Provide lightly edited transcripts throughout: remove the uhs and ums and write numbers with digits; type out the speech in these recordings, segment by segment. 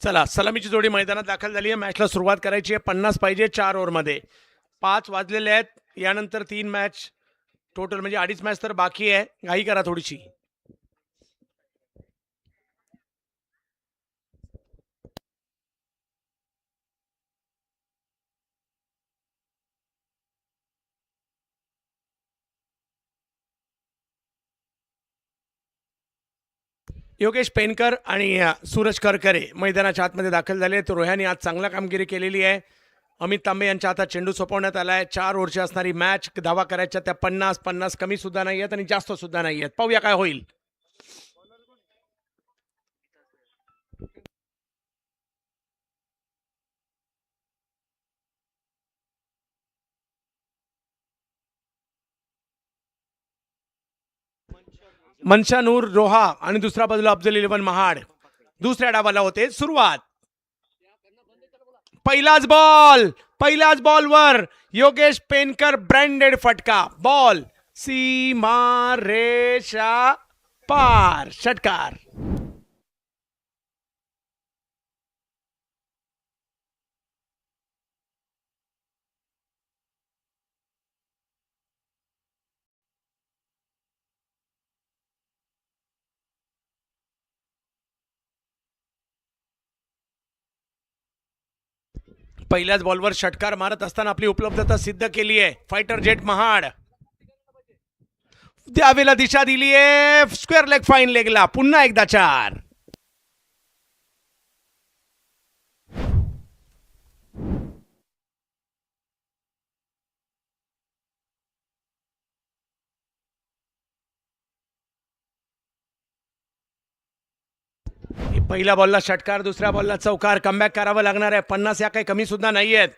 चला, सलामीची जोडी मैदानात दाखल झाली आहे. मॅचला सुरुवात करायची आहे. 50 पाहिजे 4 ओव्हरमध्ये. 5 वाजलेले आहेत. यानंतर 3 मॅच टोटल, म्हणजे 2.5 मॅच तर बाकी आहे. घाई करा थोडीशी. योगेश पेनकर आणि सूरज करकरे मैदानाच्या आतमध्ये दाखल झाले. तर रोह्याने आज चांगला कामगिरी केलेली आहे. अमित तांबे यांच्या हातात चेंडू सोपवण्यात आला आहे. 4 ओव्हरची असणारी मॅच, धावा करायच्या त्या 50 कमी सुद्धा नाही आहेत आणि जास्त सुद्धा नाही आहेत. पाहूया काय होईल. मनशानूर रोहा आणि दुसऱ्या बाजूला अफजल 11 महाड दुसऱ्या डावाला होते. सुरुवात, पहिल्याच बॉलवर योगेश पेनकर ब्रँडेड फटका. बॉल सीमा रेषा पार, षटकार. पहिल्याच बॉलवर षटकार मारत असताना आपली उपलब्धता सिद्ध केली आहे फायटर जेट महाड. द्यावेला दिशा दिली आहे. स्क्वेअर लेग, फाईन लेगला पुन्हा एकदा 4. पहिल्या बॉलला षटकार, दुसऱ्या बॉलला चौकार. कमबॅक करावं लागणार आहे. 50 या काही कमी सुद्धा नाही आहेत,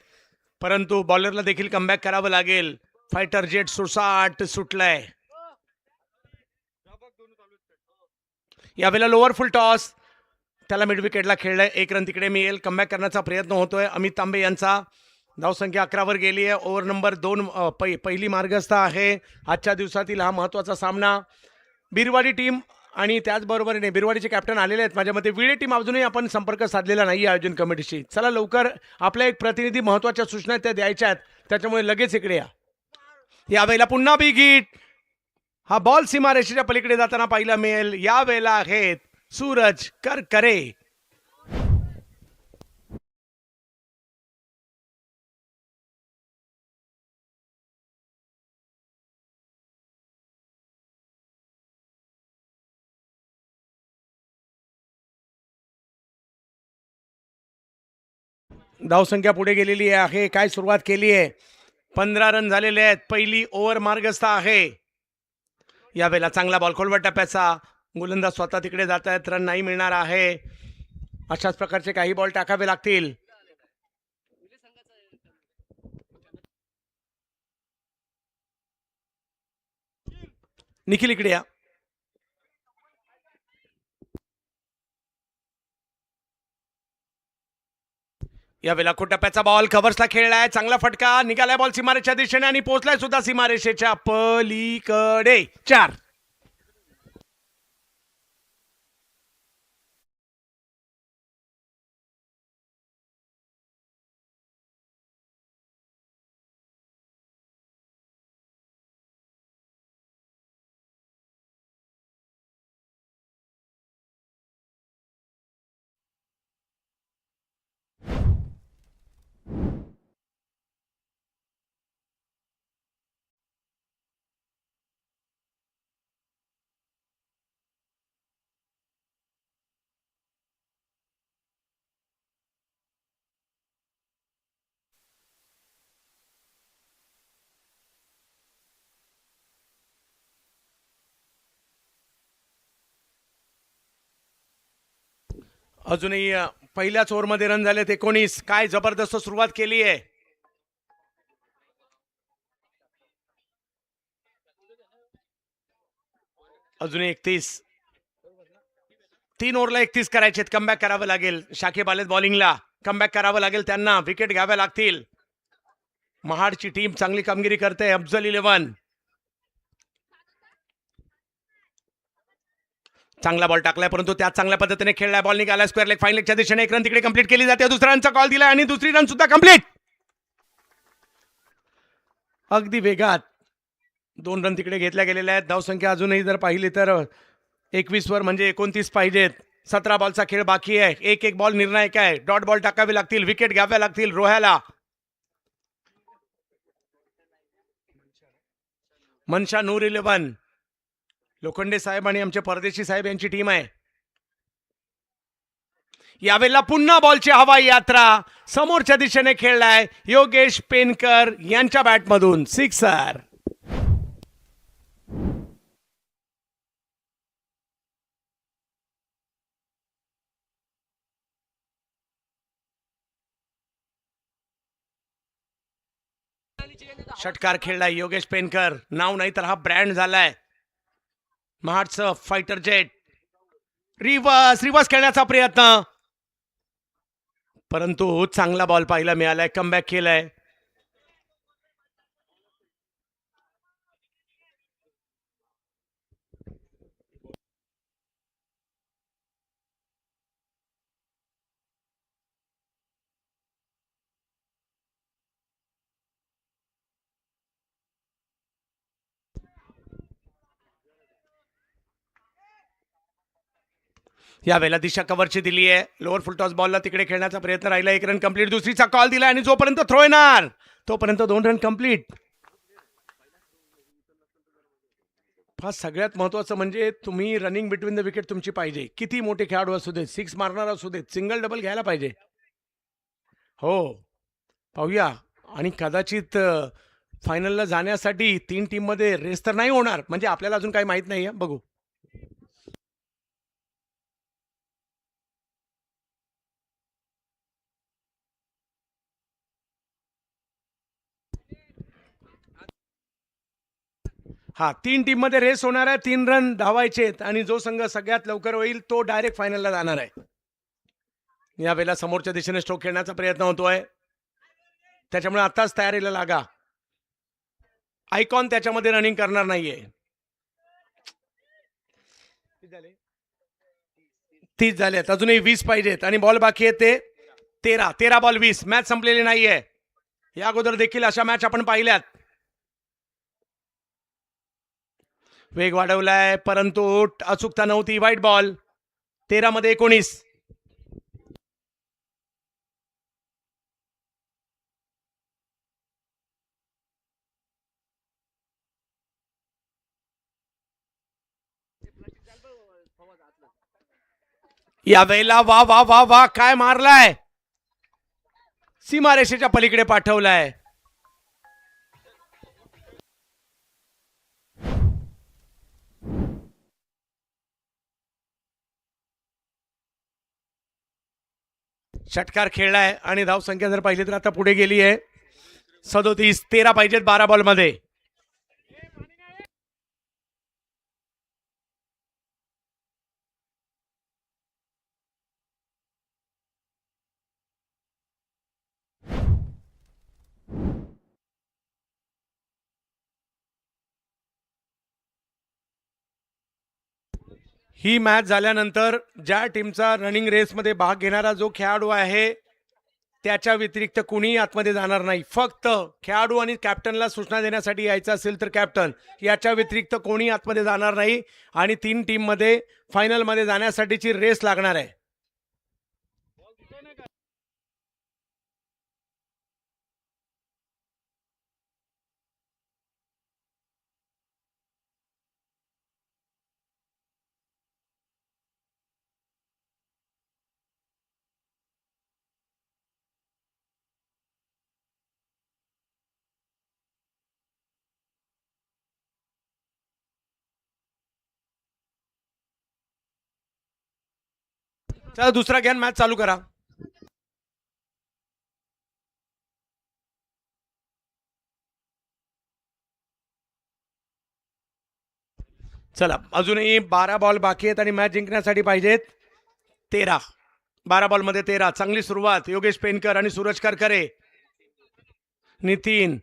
परंतु बॉलरला देखील कमबॅक करावं लागेल. फायटर जेट सुसाट सुटलाय. यावेळेला लोअर फुल टॉस, त्याला मिड विकेटला खेळलाय. 1 रन तिकडे मिळेल. कमबॅक करण्याचा प्रयत्न होतोय अमित तांबे यांचा. धावसंख्या 11 वर गेली आहे. ओव्हर नंबर 2 पहिली मार्गस्थ आहे. आजच्या दिवसातील हा महत्त्वाचा सामना. बिरवाडी टीम आणि त्याचबरोबरीने बिरवाडीचे कॅप्टन आलेले आहेत. माझ्या मते विळे टीम अजूनही आपण संपर्क साधलेला नाही आयोजन कमिटीशी. चला लवकर, आपल्या एक प्रतिनिधी महत्त्वाच्या सूचना त्या द्यायच्या आहेत, त्याच्यामुळे लगेच इकडे या. यावेळेला पुन्हा बिग हिट. हा बॉल सीमारेषेच्या पलीकडे जाताना पाहायला मिळेल. यावेळेला आहेत सूरज करकरे. धावसंख्या पुढे गेलेली आहे. काय सुरुवात केली आहे. 15 रन झालेले आहेत. पहिली ओव्हर मार्गस्थ आहे. यावेळेला चांगला बॉल, खोलवर टप्प्याचा. गोलंदाज स्वतः तिकडे जात आहेत. रन नाही मिळणार आहे. अशाच प्रकारचे काही बॉल टाकावे लागतील. निखिल इकडे या. यावेळेला टप्प्याचा बॉल कव्हर्सला खेळलाय. चांगला फटका निघालाय. बॉल सीमारेच्या दिशेने आणि पोहोचलाय सुद्धा सीमारेषेच्या पलीकडे. 4. अजूनही पहिल्याच ओव्हरमध्ये रन झालेत 19. काय जबरदस्त सुरुवात केली आहे. अजूनही 31. 3 ओव्हरला 31 करायचे. कमबॅक करावं लागेल. शाकिब आलेत बॉलिंगला. कमबॅक करावं लागेल त्यांना. विकेट घ्याव्या लागतील. महाडची टीम चांगली कामगिरी करते. अफजल 11 चांगला बॉल टाकलाय परंतु त्यात चांगल्या पद्धतीने खेळलाय. बॉल निघाला स्क्वेअर लेग फाईन लेगच्या दिशेने. एक रन तिकडे कंप्लीट केली जाते. दुसरा रनचा कॉल दिलाय आणि दुसरी रन सुद्धा कंप्लीट. अगदी वेगात 2 रन तिकडे घेतल्या गेलेल्या आहेत. धावसंख्या अजूनही जर पाहिली तर 21 वर म्हणजे 29 पाहिजेत. 17 बॉलचा खेळ बाकी आहे. एक एक बॉल निर्णायक आहे. डॉट बॉल टाकावे लागतील. विकेट घ्याव्या लागतील रोह्याला. मनशा नूर 11 लोखंडे साहेब आणि आमचे परदेशी साहेब यांची टीम आहे. यावेळेला पुन्हा बॉलची हवाई यात्रा समोरच्या दिशेने खेळलाय योगेश पेनकर यांच्या बॅटमधून सिक्सर. षटकार खेळलाय योगेश पेनकर. नाव नाही तर हा ब्रँड झालाय. महाडचं फायटर जेट. रिवर्स रिवर्स खेळण्याचा प्रयत्न परंतु चांगला बॉल पाहायला मिळालाय. कमबॅक केलाय. यावेळेला दिशा कव्हरची दिली आहे. लोअर फुलटॉस बॉलला तिकडे खेळण्याचा प्रयत्न राहिला. 1 रन कंप्लीट. दुसरीचा कॉल दिला आणि जोपर्यंत थ्रो येणार तोपर्यंत 2 रन कंप्लीट. हा सगळ्यात महत्वाचं म्हणजे तुम्ही रनिंग बिटवीन द विकेट तुमची पाहिजे. किती मोठे खेळाडू असू देत, सिक्स मारणार असू देत, सिंगल डबल घ्यायला पाहिजे. हो पाहूया. आणि कदाचित फायनलला जाण्यासाठी 3 टीम मध्ये रेस तर नाही होणार. म्हणजे आपल्याला अजून काही माहित नाही. बघू. हा 3 टीम मध्ये रेस होणार आहे. 3 रन धावायचे आणि जो संघ सगळ्यात लवकर होईल तो डायरेक्ट फायनलला जाणार आहे. यावेळेला समोरच्या दिशेने स्ट्रोक खेळण्याचा प्रयत्न होतोय. त्याच्यामुळे आताच तयारीला लागा. आयकॉन त्याच्यामध्ये रनिंग करणार नाहीये. 30 झालेत. अजूनही 20 पाहिजेत आणि बॉल बाकी आहे ते 13 बॉल 20. मॅच संपलेली नाहीये. या अगोदर देखील अशा मॅच आपण पाहिल्यात. वेग वाढवलाय परंतु अचूकता नव्हती. वाईट बॉल. 13 मध्ये 19. यावेळेला वा वा वा वा काय मारलाय. सीमारेषेच्या पलीकडे पाठवलाय. षटकार खेळलाय आणि धावसंख्या जर पाहिली तर आता पुढे गेली आहे 37. 13 पाहिजेत 12 बॉल मध्ये. ही मॅच झाल्यानंतर ज्या टीमचा रनिंग रेसमध्ये भाग घेणारा जो खेळाडू आहे त्याच्या व्यतिरिक्त कुणीही आतमध्ये जाणार नाही. फक्त खेळाडू आणि कॅप्टनला सूचना देण्यासाठी यायचं असेल तर कॅप्टन. याच्या व्यतिरिक्त कोणी आतमध्ये जाणार नाही आणि 3 टीममध्ये फायनलमध्ये जाण्यासाठीची रेस लागणार आहे. चला दुसरा घ्या. मॅच चालू करा. चला अजूनही 12 बॉल बाकी आहेत आणि मॅच जिंकण्यासाठी पाहिजेत 13. 12 बॉल मध्ये 13. चांगली सुरुवात. योगेश पेनकर आणि सूरज करकरे. नितीन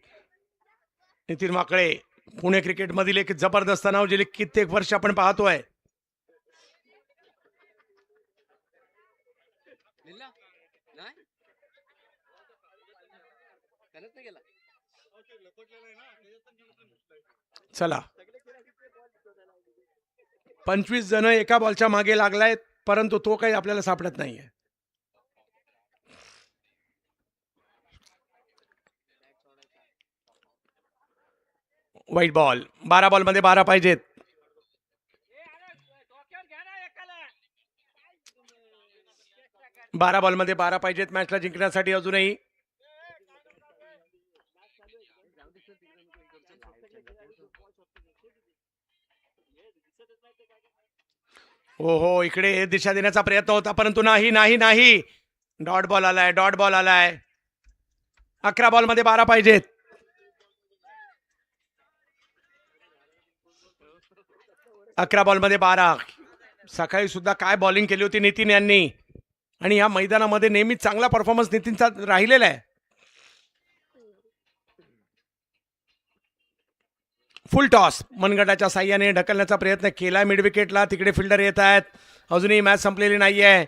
वाकळे पुणे क्रिकेट मधील एक जबरदस्त नाव जे कित्येक वर्ष आपण पाहतोय. चला 25 जण एका बॉलच्या मागे लागलायत, परंतु तो काही आपल्याला सापडत नाहीये. वाईट बॉल. 12 बॉलमध्ये 12 पाहिजेत. बारा बॉलमध्ये 12 पाहिजेत मॅचला जिंकण्यासाठी. अजूनही हो हो, इकडे दिशा देण्याचा प्रयत्न होता, परंतु नाही नाही नाही. डॉट बॉल आलाय, डॉट बॉल आलाय. 11 बॉलमध्ये 12 पाहिजेत. अकरा बॉलमध्ये 12. सकाळी सुद्धा काय बॉलिंग केली होती नितीन यांनी, आणि या मैदानामध्ये नेहमी चांगला परफॉर्मन्स नितीनचा राहिलेला आहे. फुल टॉस मनगटाच्या साह्याने ढकलण्याचा प्रयत्न केला मिड विकेटला. तिकडे फिल्डर येत आहेत. अजूनही मॅच संपलेली नाहीये.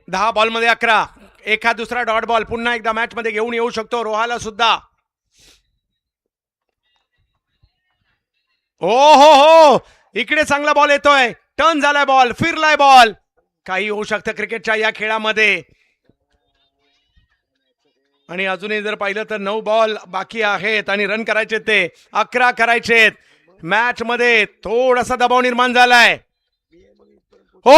दहा बॉलमध्ये 11. एखाद दुसरा डॉट बॉल पुन्हा एकदा मॅच मध्ये घेऊन येऊ शकतो रोहाला सुद्धा. हो हो हो, इकडे चांगला बॉल येतोय. टर्न झालाय बॉल, फिरलाय बॉल. काही होऊ शकतं क्रिकेटच्या या खेळामध्ये. आणि अजूनही जर पाहिलं तर 9 बॉल बाकी आहेत आणि रन करायचे ते 11 करायचेत. मॅच मध्ये थोडासा दबाव निर्माण झालाय. हो,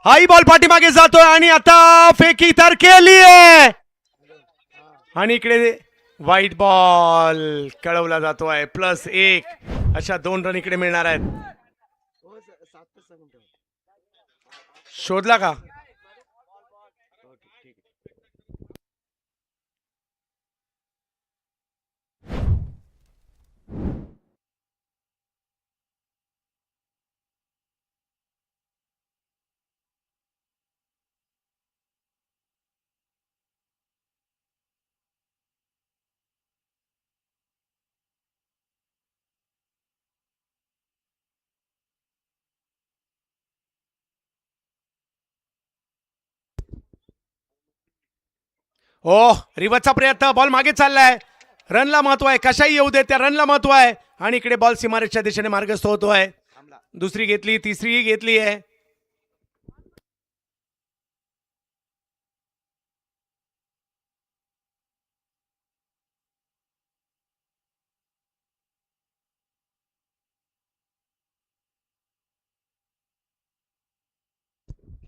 हाई बॉल पाठीमागे जातोय आणि आता फेकी तर केली आहे. आणि इकडे वाईट बॉल कळवला जातोय. +1 अशा 2 रन इकडे मिळणार आहेत. शोधला का? हो, रिव्हर्सचा प्रयत्न. बॉल मागे चाललाय. रनला महत्व आहे. कशाही येऊ दे, त्या रनला महत्व आहे. आणि इकडे बॉल सीमारेषच्या दिशेने मार्गस्थ होतोय. दुसरी घेतली, तिसरी घेतली आहे.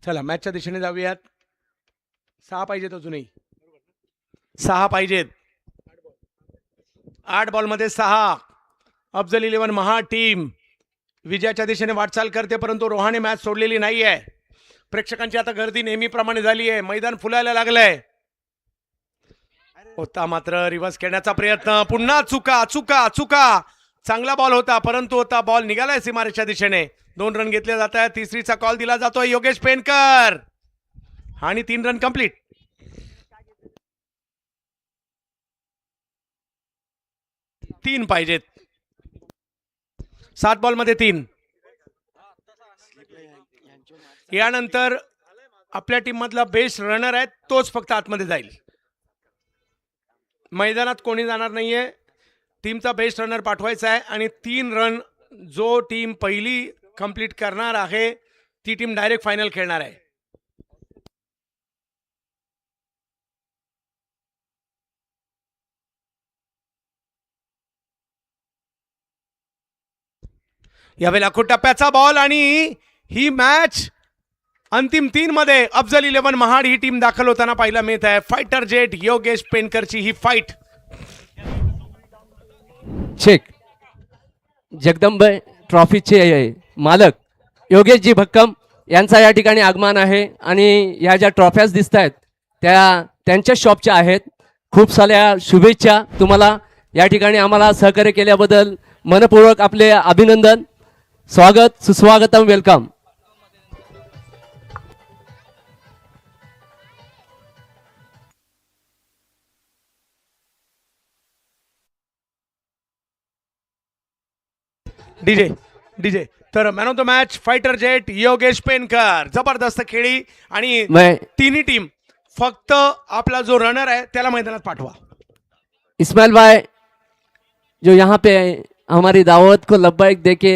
चला मॅचच्या दिशेने जाऊयात. 6 पाहिजेत, अजूनही 6 पाहिजेत. 8 बॉलमध्ये 6. अफजल 11 महा टीम विजयाच्या दिशेने वाटचाल करते, परंतु रोहाने मॅच सोडलेली नाहीये. प्रेक्षकांची आता गर्दी नेहमीप्रमाणे झाली आहे. मैदान फुलायला लागलंय. होता मात्र रिव्हर्स खेळण्याचा प्रयत्न. पुन्हा चुका चुका चुका. चांगला बॉल होता, परंतु होता बॉल निघालाय सीमारेषच्या दिशेने. 2 रन घेतले जात आहेत. तिसरीचा कॉल दिला जातोय योगेश पेनकर आणि 3 रन कंप्लीट. तीन पाहिजेत. 7 बॉलमध्ये 3. यानंतर आपल्या टीम मधला बेस्ट रनर आहे तोच फक्त आतमध्ये जाईल. मैदानात कोणी जाणार नाहीये. टीमचा बेस्ट रनर पाठवायचा आहे आणि 3 रन जो टीम पहिली कंप्लीट करणार आहे ती टीम डायरेक्ट फायनल खेळणार आहे. यावेळेला टप्प्याचा बॉल आणि ही मॅच अंतिम 3 मध्ये अफजल 11 महाड ही टीम दाखल होताना पाहायला मिळत आहे. फायटर जेट योगेश पेनकरची ही फाईट. चेक जगदंब ट्रॉफीचे मालक योगेशजी भक्कम यांचा या ठिकाणी आगमन आहे आणि या ज्या ट्रॉफ्याज दिसत आहेत त्यांच्या शॉपच्या आहेत. खूप साऱ्या शुभेच्छा तुम्हाला. या ठिकाणी आम्हाला सहकार्य केल्याबद्दल मनपूर्वक आपले अभिनंदन. स्वागत, सुस्वागतम, वेलकम. डीजे डीजे तर man of the match fighter jet Yogesh Penkar. जबरदस्त खेळी आणि मैं तिन्ही टीम फक्त आपला जो रनर आहे त्याला मैदानात पाठवा. इस्माइल भाई जो यहाँ पे हमारी दावत को लब्बैक देके